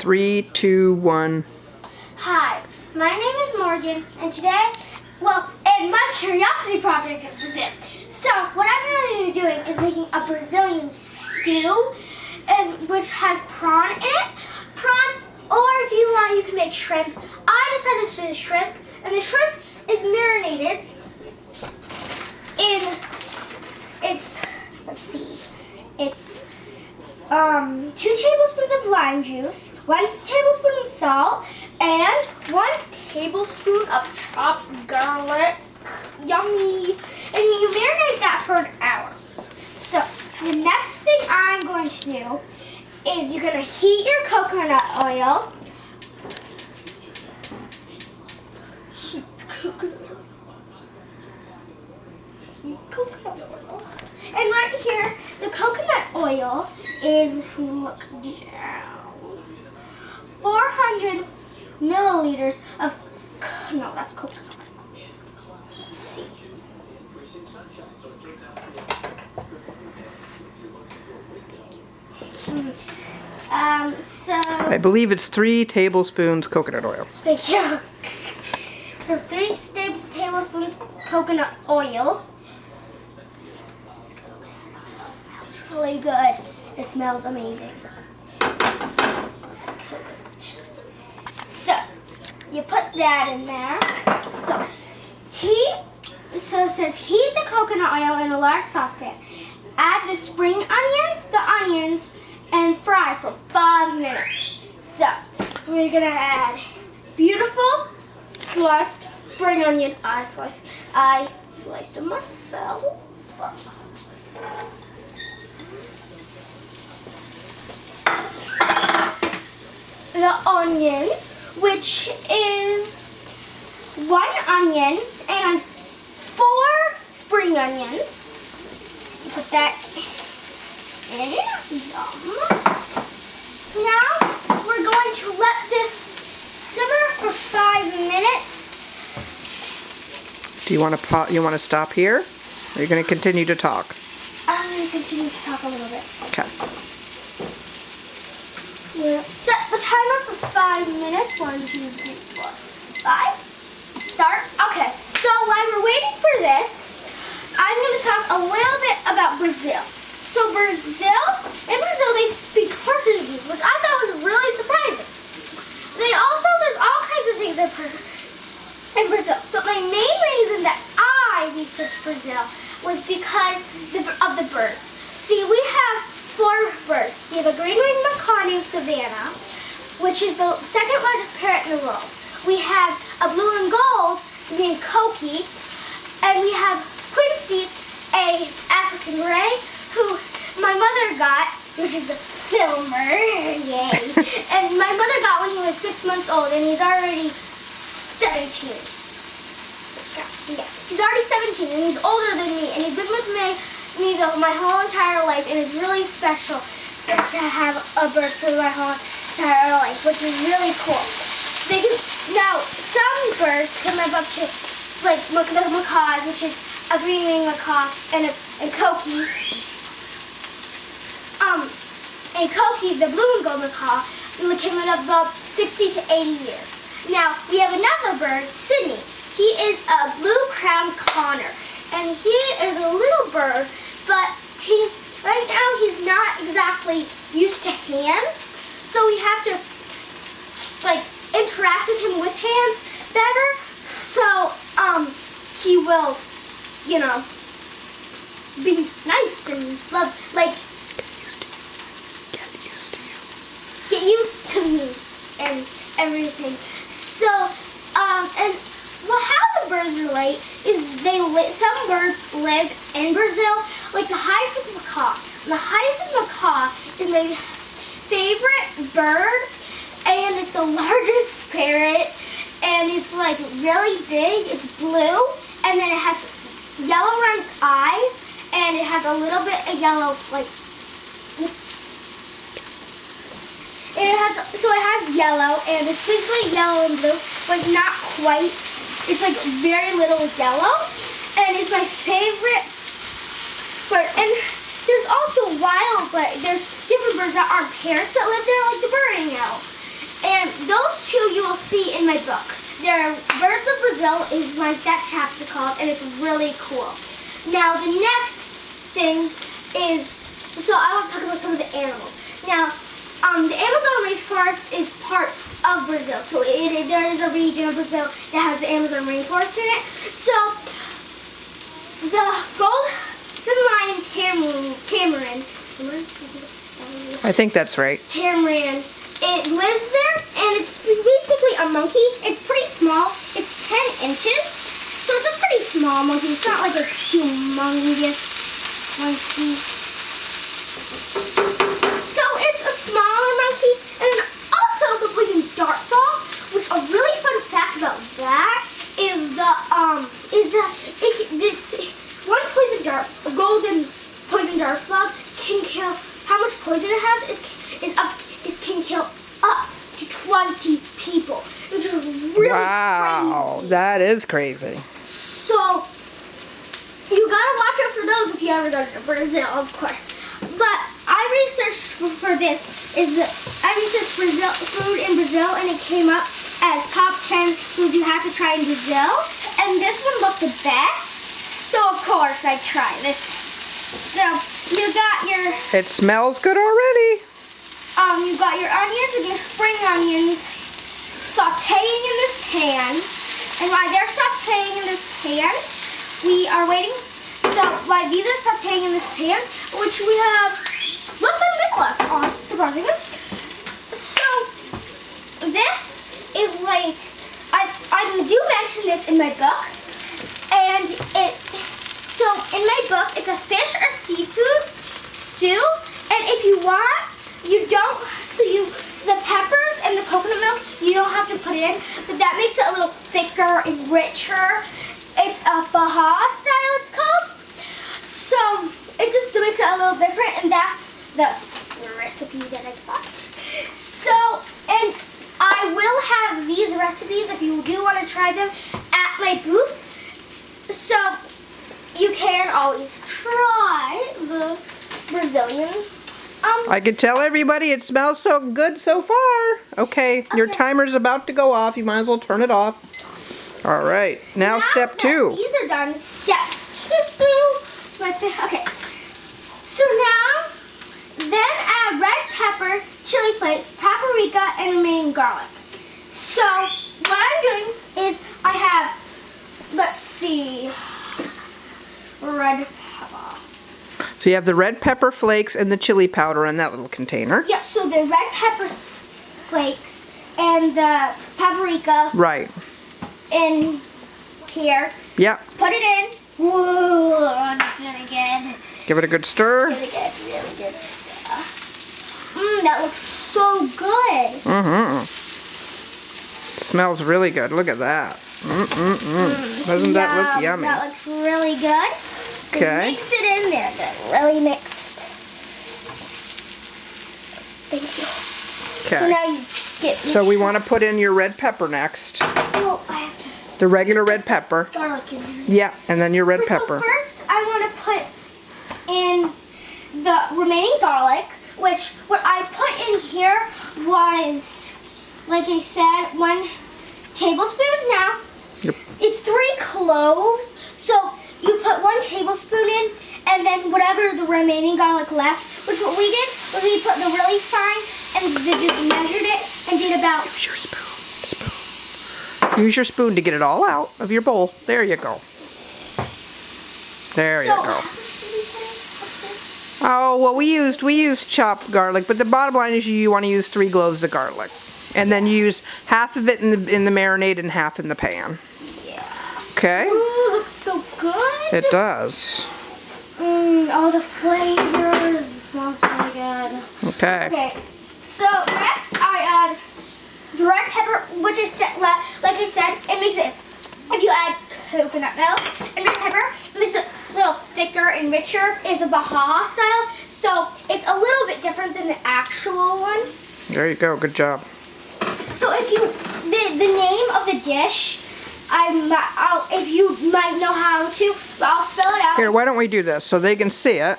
3, 2, 1. Hi, my name is Morgan, and today, and my curiosity project is Brazil. So what I'm going to be doing is making a Brazilian stew, and which has prawn in it. Prawn, or if you want, you can make shrimp. I decided to do shrimp, and the shrimp is marinated in, it's 2 tablespoons of lime juice, 1 tablespoon of salt, and 1 tablespoon of chopped garlic. Yummy! And you marinate that for an hour. So the next thing I'm going to do is you're going to heat your coconut oil. Heat coconut oil. And right here, the coconut oil is, look down, 400 milliliters of, no, that's coconut oil. Let's see. I believe it's 3 tablespoons coconut oil. Thank you. So 3 tablespoons coconut oil. Really good. It smells amazing. So you put that in there. So it says heat the coconut oil in a large saucepan. Add the spring onions, and fry for 5 minutes. So we're gonna add beautiful sliced spring onion. I sliced them myself. The onion, which is 1 onion and 4 spring onions. Put that in. Yum. Now we're going to let this simmer for 5 minutes. Do you want to stop here? Or are you going to continue to talk? I'm going to continue to talk a little bit. Okay. We'll set the timer for 5 minutes. 1, 2, 3, 4, 5. Start. Okay. So while we're waiting for this, I'm going to talk a little bit about Brazil. So in Brazil, they speak Portuguese, which I thought was really surprising. There's all kinds of things in Brazil. But my main reason that I researched Brazil was because of the birds. See, we have 4 birds. We have a green-winged macaw named Savannah, which is the 2nd largest parrot in the world. We have a blue and gold named Coqui, and we have Quincy, a African gray, who my mother got, which is a filmer, yay. And my mother got when he was 6 months old, and he's already 17. Yeah, he's already 17, and he's older than me, and he's been with me my whole entire life, and it's really special to have a bird for my whole entire life, which is really cool. Now, some birds can live up to, like the macaws, which is a green-winged macaw, and Coqui. And Coqui, the blue and gold macaw, can live up 60 to 80 years. Now, we have another bird, Sydney. He is a blue-crowned conner, and he is a little bird, but right now he's not exactly used to hands, so we have to interact with him with hands better, so he will, be nice and get used to me and everything. So how the birds relate is some birds live in Brazil, like the hyacinth macaw. The hyacinth macaw is my favorite bird, and it's the largest parrot, and it's really big. It's blue, and then it has yellow around its eyes, and it has a little bit of yellow, so it has yellow, and it's basically yellow and blue, but not quite. It's very little yellow, and it's my favorite bird. And there's also wild, but there's different birds that aren't parrots that live there, like the burrowing owl. see in my book. Birds of Brazil is like that chapter called, and it's really cool. Now the next thing is, so I want to talk about some of the animals. Now, the Amazon rainforest is part of Brazil. So there is a region of Brazil that has the Amazon rainforest in it. So the golden lion tamarin. I think that's right. Tamarin. It lives there, and it's basically a monkey. It's pretty small. It's 10 inches. So it's a pretty small monkey. It's not like a humongous monkey. So it's a smaller monkey. And then also the poison dart frog, which a really fun fact about that is one poison dart, a golden poison dart frog can kill, how much poison it has it can kill up to 20 people, which is really crazy. That is crazy. So you gotta watch out for those if you ever go to Brazil, of course. But I researched for this I researched Brazil food in Brazil, and it came up as top 10 foods you have to try in Brazil, and this one looked the best. So of course I tried this. So you got your. It smells good already. You got your onions and your spring onions sauteing in this pan. And while they're sauteing in this pan, we are waiting. So while these are sauteing in this pan, which we have less than a minute left on, surprisingly. So this is like, I do mention this in my book. And so in my book, it's a fish or seafood stew. And if you want, the peppers and the coconut milk, you don't have to put in, but that makes it a little thicker and richer. It's a Baja style, it's called. So it just makes it a little different, and that's the recipe that I got. So, and I will have these recipes if you do want to try them at my booth. So you can always try the Brazilian. I can tell everybody it smells so good so far. Okay, your timer's about to go off. You might as well turn it off. All right, now step 2. These are done. Step 2. Okay. So now, then add red pepper, chili flakes, paprika, and remaining garlic. So what I'm doing is I have, let's see, red pepper. So you have the red pepper flakes and the chili powder in that little container. Yeah, so the red pepper flakes and the paprika. Right. In here. Yeah. Put it in. Whoa, that's really good. Give it a good stir. Really good stuff. That looks so good. Mm-hmm. Smells really good. Look at that. Doesn't that look yummy? That looks really good. So okay. Mix it in there. Good. Really mixed. Thank you. Okay. So now you get. So we want to put in your red pepper next. Oh, I have to. The regular red pepper. Garlic in there. Yeah, and then your red pepper. So first, I want to put in the remaining garlic, which what I put in here was, like I said, 1 tablespoon. Now, it's 3 cloves, so you put 1 tablespoon in, and then whatever the remaining garlic left, which what we did was we put the really fine and just measured it and did about. Use your spoon. Use your spoon to get it all out of your bowl. There you go. There you go. Oh, well, we used chopped garlic, but the bottom line is you want to use 3 cloves of garlic. And then use half of it in the marinade and half in the pan. Yeah. Okay? Ooh, looks so good. It does. All the flavors. It smells really good. Okay. Okay. So next I add the red pepper, which I said, like I said, it makes it, if you add coconut milk and red pepper, it makes it a little thicker and richer. It's a Baja style, so it's a little bit different than the actual one. There you go. Good job. So if you, the name of the dish, if you might know how to, but I'll spell it out. Here, why don't we do this so they can see it?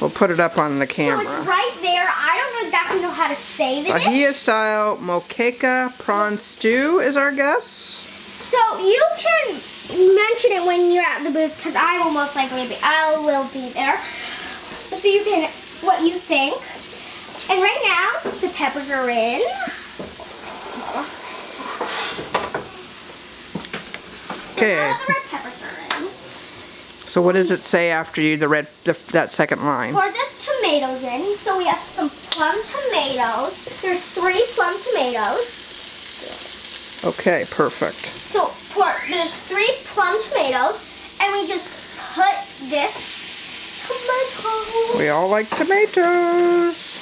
We'll put it up on the camera. So it's right there. I don't know exactly know how to say the dish. Bahia style moqueca prawn stew is our guess. So you can mention it when you're at the booth because I will most likely be. I will be there. So you can what you think. And right now the peppers are in. Okay. Now the red peppers are in. So what does it say after you that second line? Pour the tomatoes in. So we have some plum tomatoes. There's 3 plum tomatoes. Okay, perfect. So there's 3 plum tomatoes, and we just put this tomato. We all like tomatoes.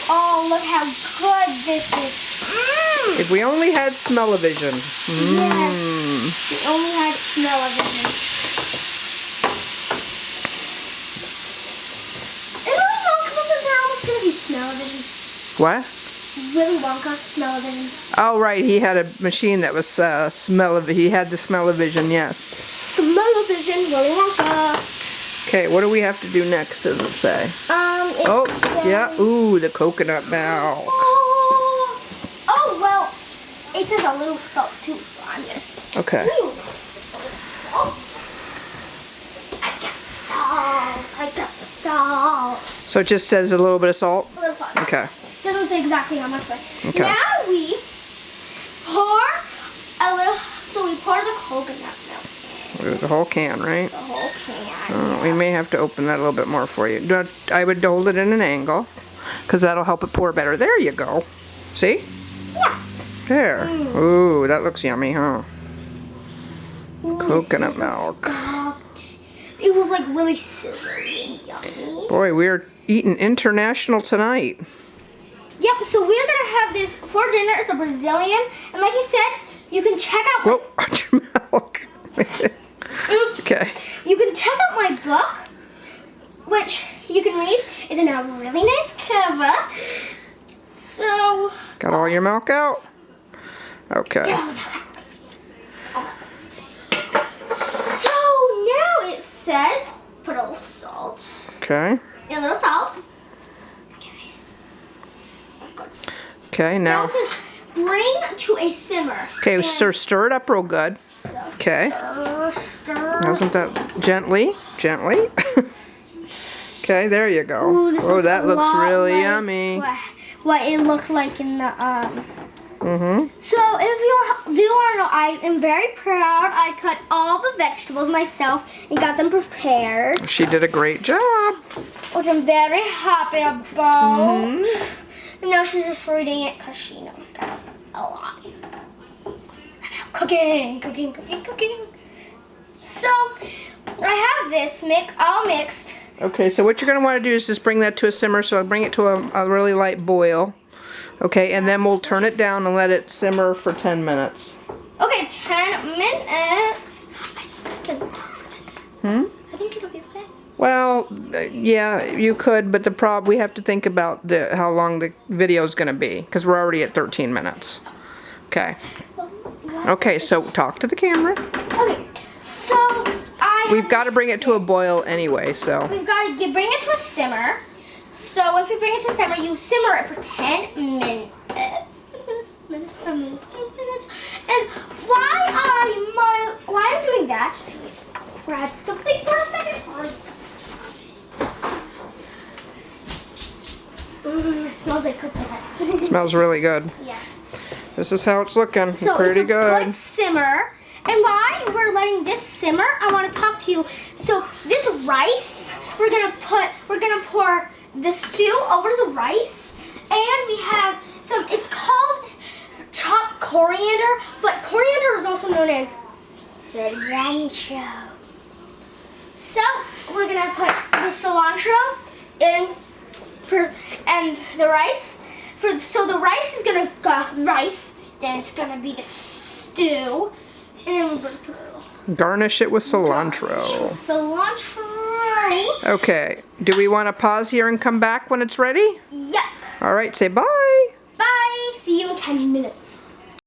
Oh, look how good this is. Mmm. If we only had smell-o-vision. Yes. We only had smell-o-vision. And Willy Wonka says they're almost going to be smell-o-vision. What? Willy Wonka, smell-o-vision. Oh, right. He had a machine that was he had the smell-o-vision, yes. Smell-o-vision, Willy Wonka. Okay, what do we have to do next, does it say? It says, yeah. Ooh, the coconut milk. Oh, well, it says a little salt too. So I'm gonna. Okay. Ooh. Oh. I got the salt. So it just says a little bit of salt? A little salt. Okay. Doesn't say exactly how much, but Okay. now we pour a little. So we pour the coconut milk. The whole can, right? The whole can. We may have to open that a little bit more for you. I would hold it in an angle, because that'll help it pour better. There you go. See? Yeah. There. Ooh, that looks yummy, huh? Ooh, Coconut this is milk. soft. It was like really sizzly and yummy. Boy, we're eating international tonight. Yep, so we're gonna have this for dinner. It's a Brazilian, and like you said, you can check out. Whoa, watch your milk. Oops. Okay. You can check out my book, which you can read. It's in a really nice cover. So. Got all your milk out? Okay. So now it says put a little salt. Okay. A little salt. Okay, Now now. it says bring to a simmer. Okay, And stir it up real good. so Okay. Stir. Wasn't that gently? Gently. Okay, there you go. Ooh, this Oh, looks that a looks lot really like yummy. What it looked like in the Mm-hmm. So if you do want to know, I am very proud. I cut all the vegetables myself and got them prepared, She did a great job. which I'm very happy about. And now she's just reading it because she knows kind of a lot. Cooking. So I have this all mixed. Okay, so what you're going to want to do is just bring that to a simmer. So I'll bring it to a really light boil. Okay, and then we'll turn it down and let it simmer for 10 minutes. Okay, 10 minutes. I think it'll be okay. Well, yeah, you could, but we have to think about how long the video is going to be, because we're already at 13 minutes. Okay. Okay, so talk to the camera. Okay, so We've got to bring it to a boil anyway, so. We've got to bring it to a simmer. So once we bring it to a simmer, you simmer it for 10 minutes. And why I'm doing that, grab something for a second. It smells like coconut. Smells really good. Yeah. This is how it's looking. So Pretty it's a good. good simmer. And while we're letting this simmer, I want to talk to you. So this rice, we're gonna pour the stew over the rice, and we have it's called chopped coriander, but coriander is also known as cilantro. So we're gonna put the cilantro in and the rice. So the rice is gonna go rice, then it's gonna be the stew, and then we're gonna put a little Garnish it with cilantro. cilantro. Okay, do we want to pause here and come back when it's ready? Yep. All right, say bye. Bye. See you in 10 minutes.